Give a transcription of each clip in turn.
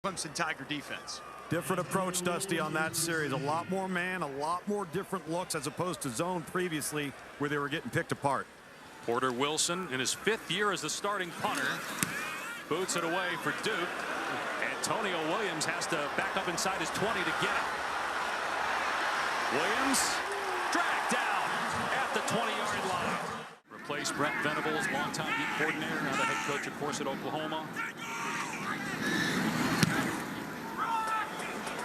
Clemson Tiger defense. Different approach, Dusty, on that series. A lot more man, a lot more different looks as opposed to zone previously where they were getting picked apart. Porter Wilson in his 5th year as the starting punter. Boots it away for Duke. Antonio Williams has to back up inside his 20 to get it. Williams dragged down at the 20-yard line. Replaced Brent Venables, longtime D coordinator, now the head coach, of course, at Oklahoma.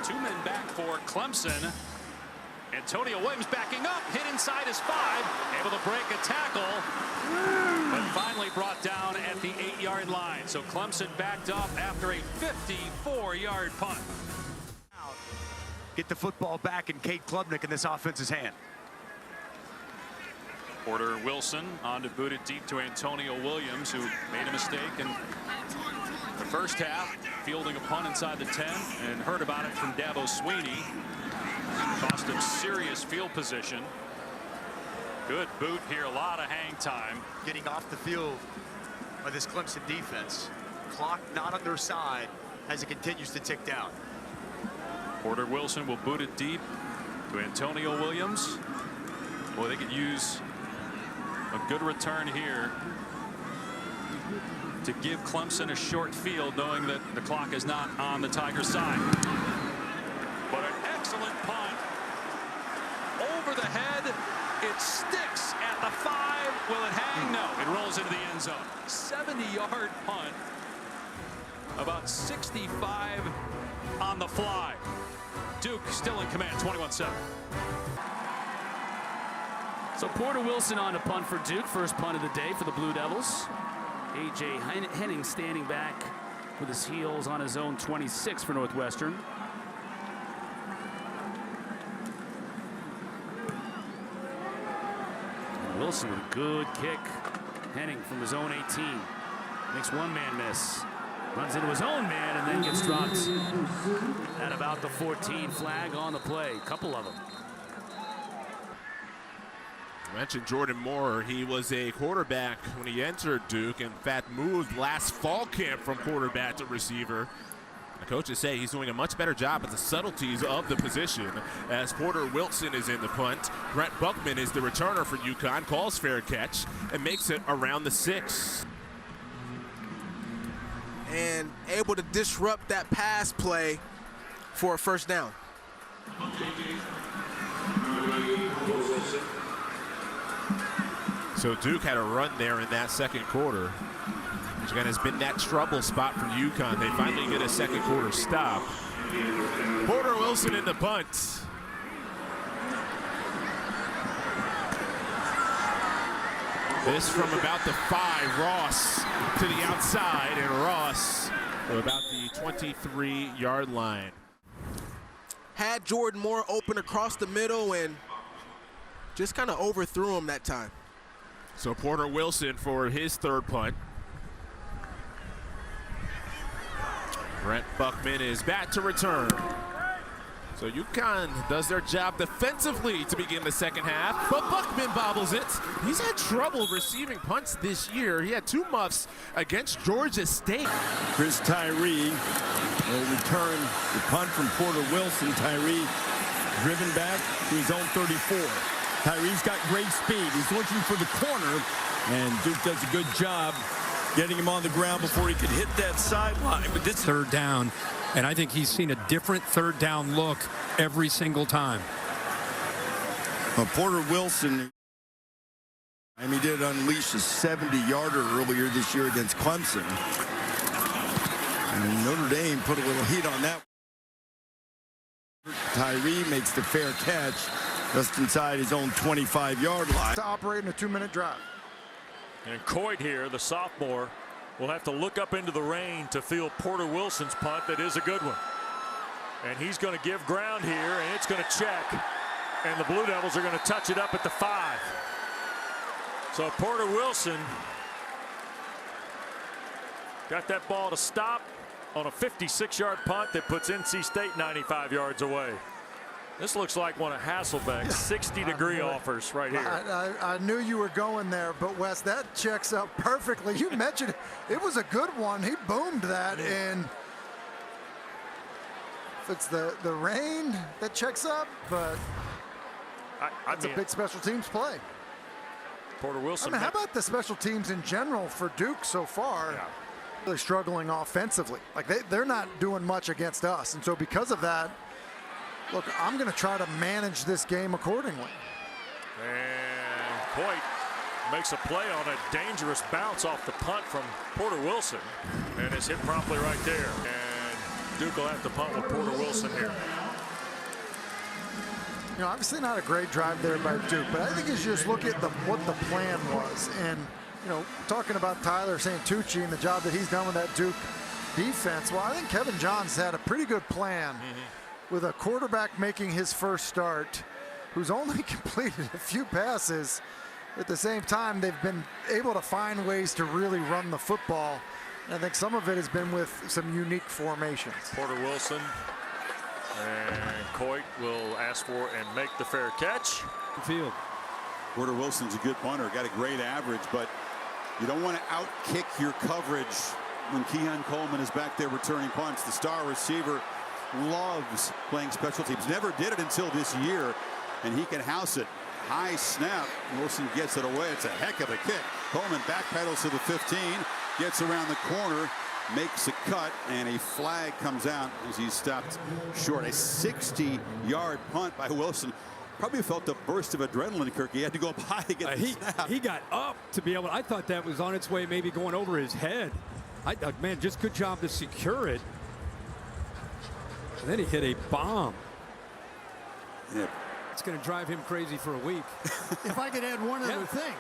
2 men back for Clemson. Antonio Williams backing up, hit inside his 5, able to break a tackle, but finally brought down at the 8-yard line. So Clemson backed up after a 54-yard punt. Get the football back in Cade Klubnik in this offense's hand. Porter Wilson on to boot it deep to Antonio Williams, who made a mistake in the first half, fielding a punt inside the 10, and heard about it from Dabo Sweeney. Cost him serious field position. Good boot here, a lot of hang time. Getting off the field by this Clemson defense. Clock not on their side as it continues to tick down. Porter Wilson will boot it deep to Antonio Williams. Boy, they could use a good return here to give Clemson a short field, knowing that the clock is not on the Tigers' side. But an excellent punt. Over the head. It sticks at the 5. Will it hang? No. It rolls into the end zone. 70-yard punt. About 65 on the fly. Duke still in command, 21-7. So Porter Wilson on to punt for Duke. First punt of the day for the Blue Devils. A.J. Henning standing back with his heels on his own 26 for Northwestern. Wilson with a good kick. Henning from his own 18. Makes one man miss. Runs into his own man and then gets dropped at about the 14. Flag on the play. Couple of them. I mentioned Jordan Moore. He was a quarterback when he entered Duke. In fact, moved last fall camp from quarterback to receiver. The coaches say he's doing a much better job at the subtleties of the position. As Porter Wilson is in the punt, Brent Buckman is the returner for UConn, calls fair catch, and makes it around the 6. And able to disrupt that pass play for a first down. So Duke had a run there in that second quarter, which again has been that trouble spot for UConn. They finally get a second quarter stop. Porter Wilson in the punt. This from about the 5, Ross to the outside, and Ross to about the 23-yard line. Had Jordan Moore open across the middle and just kind of overthrew him that time. So Porter Wilson for his 3rd punt. Brent Buckman is back to return. So UConn does their job defensively to begin the second half, but Buckman bobbles it. He's had trouble receiving punts this year. He had 2 muffs against Georgia State. Chris Tyree will return the punt from Porter Wilson. Tyree driven back to his own 34. Tyree's got great speed. He's looking for the corner, and Duke does a good job getting him on the ground before he could hit that sideline. But this 3rd down, and I think he's seen a different 3rd down look every single time. Porter Wilson, he did unleash a 70-yarder earlier this year against Clemson. And Notre Dame put a little heat on that. Tyree makes the fair catch just inside his own 25-yard line. To operate in a 2-minute drive. And Coit here, the sophomore, will have to look up into the rain to field Porter Wilson's punt. That is a good one. And he's going to give ground here, and it's going to check. And the Blue Devils are going to touch it up at the 5. So Porter Wilson got that ball to stop on a 56-yard punt that puts NC State 95 yards away. This looks like one of Hasselbeck's 60-degree offers right here. I knew you were going there, but Wes, that checks out perfectly. You mentioned it was a good one. He boomed that, and if it's the rain that checks up, but that's a big special teams play. Porter Wilson. I mean, how about the special teams in general for Duke so far? Yeah. Really struggling offensively. Like they're not doing much against us. And so because of that, look, I'm going to try to manage this game accordingly. And Coit makes a play on a dangerous bounce off the punt from Porter Wilson, and it's hit promptly right there. And Duke will have to punt with Porter Wilson here. You know, obviously not a great drive there by Duke, but I think as you just look at what the plan was, and you know, talking about Tyler Santucci and the job that he's done with that Duke defense, well, I think Kevin Johns had a pretty good plan with a quarterback making his first start, who's only completed a few passes. At the same time, they've been able to find ways to really run the football. And I think some of it has been with some unique formations. Porter Wilson and Coit will ask for and make the fair catch. Field. Porter Wilson's a good punter, got a great average, but you don't want to outkick your coverage when Keon Coleman is back there returning punts. The star receiver loves playing special teams. Never did it until this year, and he can house it. High snap. Wilson gets it away. It's a heck of a kick. Coleman backpedals to the 15, gets around the corner, makes a cut, and a flag comes out as he stopped short. A 60-yard punt by Wilson. Probably felt a burst of adrenaline, Kirk. He had to go up high to get the snap. He got up to be able. I thought that was on its way, maybe going over his head. I thought, man, just good job to secure it. And then he hit a bomb. Yeah. It's going to drive him crazy for a week. If I could add one other thing,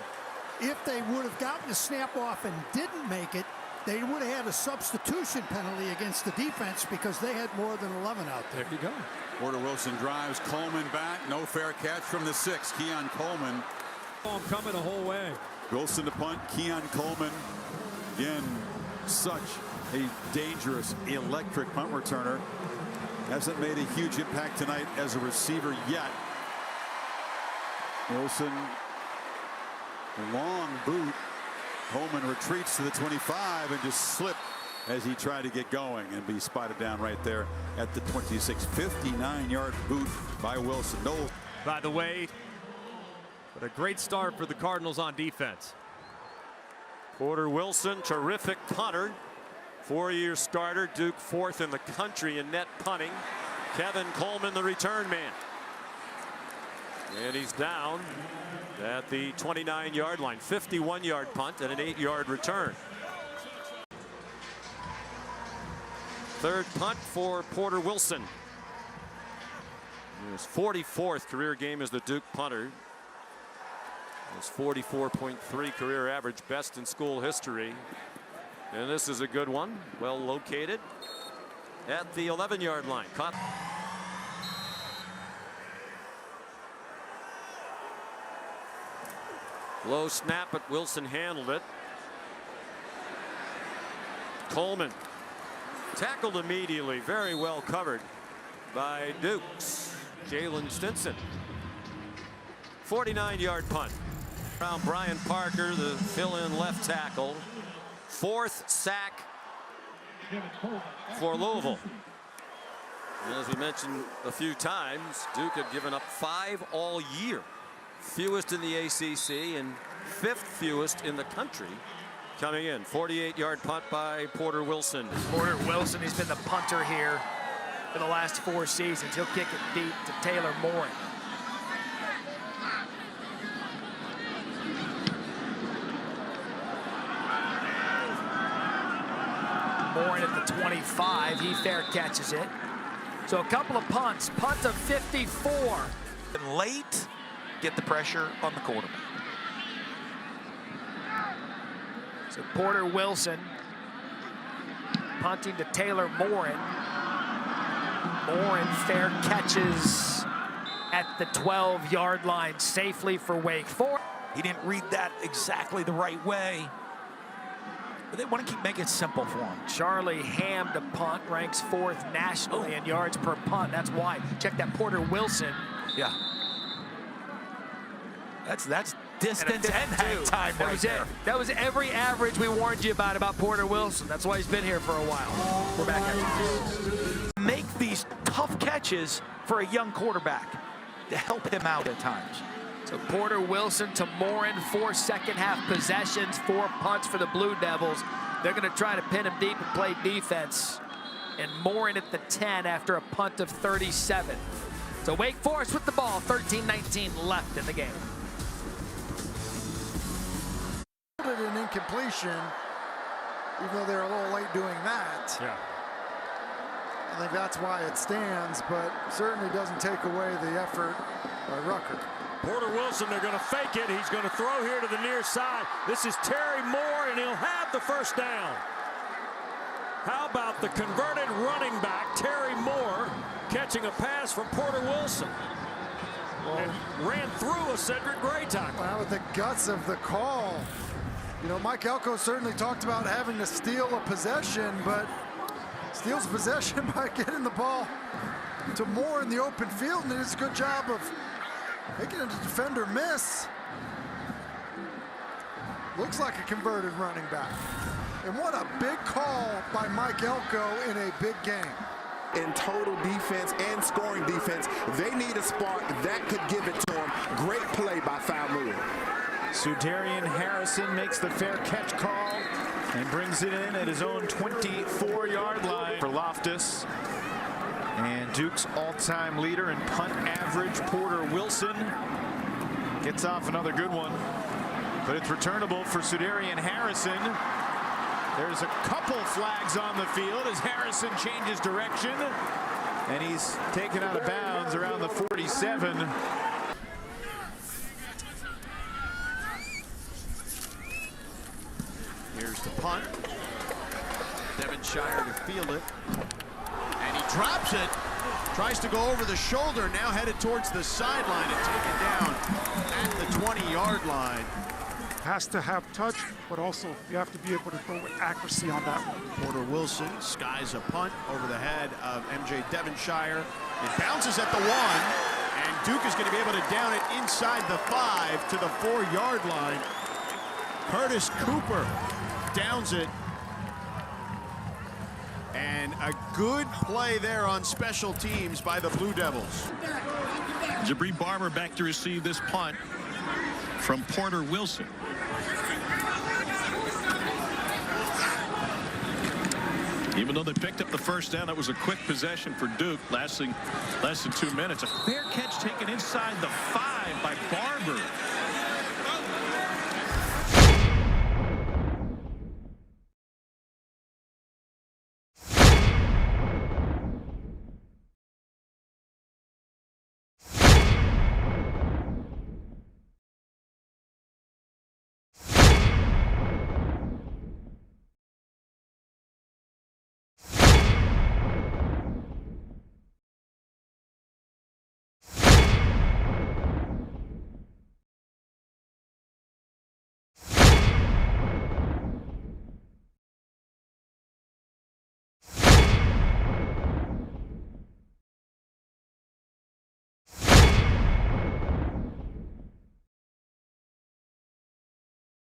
if they would have gotten the snap off and didn't make it, they would have had a substitution penalty against the defense because they had more than 11 out there. There you go. Porter Wilson drives Coleman back. No fair catch from the 6. Keon Coleman. Ball coming the whole way. Wilson to punt. Keon Coleman. Again, such a dangerous, electric punt returner. Hasn't made a huge impact tonight as a receiver yet. Wilson, long boot. Coleman retreats to the 25 and just slipped as he tried to get going and be spotted down right there at the 26. 59-yard boot by Wilson. No. By the way, but a great start for the Cardinals on defense. Porter Wilson, terrific punter. 4-year starter. Duke 4th in the country in net punting. Kevin Coleman, the return man. And he's down at the 29-yard line. 51-yard punt and an 8-yard return. Third punt for Porter Wilson. His 44th career game as the Duke punter. His 44.3 career average, best in school history. And this is a good one, well located at the 11-yard line. Caught. Low snap, but Wilson handled it. Coleman tackled immediately, very well covered by Duke's Jalen Stinson. 49-yard punt. Around Brian Parker, the fill-in left tackle. 4th sack for Louisville. And as we mentioned a few times, Duke had given up 5 all year. Fewest in the ACC and 5th fewest in the country. Coming in, 48-yard punt by Porter Wilson. Porter Wilson, he's been the punter here for the last 4 seasons. He'll kick it deep to Taylor Moore. Moore at the 25, he fair catches it. So a couple of punts, punt of 54. And late, get the pressure on the quarterback. So Porter Wilson punting to Taylor Morin. Morin fair catches at the 12-yard line safely for Wake Forest. He didn't read that exactly the right way, but they want to keep making it simple for him. Charlie Ham to punt, ranks 4th nationally in yards per punt. That's why. Check that Porter Wilson. Yeah. That's distance and hang time right there. That was every average we warned you about Porter Wilson. That's why he's been here for a while. We're back after this. make these tough catches for a young quarterback to help him out at times. So Porter Wilson to Morin, 4 second-half possessions, 4 punts for the Blue Devils. They're going to try to pin him deep and play defense. And Morin at the 10 after a punt of 37. So Wake Forest with the ball, 13-19 left in the game. An incompletion, even though they're a little late doing that. Yeah. I think that's why it stands, but certainly doesn't take away the effort by Rucker. Porter Wilson, they're going to fake it. He's going to throw here to the near side. This is Terry Moore, and he'll have the first down. How about the converted running back, Terry Moore, catching a pass from Porter Wilson? And ran through a Cedric Gray tackle. Well, with the guts of the call. You know, Mike Elko certainly talked about having to steal a possession, but steals possession by getting the ball to Moore in the open field, and it's a good job of making a defender miss. Looks like a converted running back. And what a big call by Mike Elko in a big game. In total defense and scoring defense, they need a spark that could give it to them. Great play by Famu. Sudarian Harrison makes the fair catch call and brings it in at his own 24-yard line for Loftus. And Duke's all-time leader in punt average, Porter Wilson, gets off another good one. But it's returnable for Sudarian Harrison. There's a couple flags on the field as Harrison changes direction. And he's taken out of bounds around the 47. Here's the punt. Devonshire to field it. And he drops it. Tries to go over the shoulder. Now headed towards the sideline and taken down at the 20-yard line. Has to have touch, but also you have to be able to throw with accuracy on that one. Porter Wilson skies a punt over the head of MJ Devonshire. It bounces at the 1, and Duke is going to be able to down it inside the 5 to the 4-yard line. Curtis Cooper downs it. And a good play there on special teams by the Blue Devils. Jabri Barber back to receive this punt from Porter Wilson. Even though they picked up the first down, that was a quick possession for Duke, lasting less than 2 minutes. A fair catch taken inside the 5 by Barber.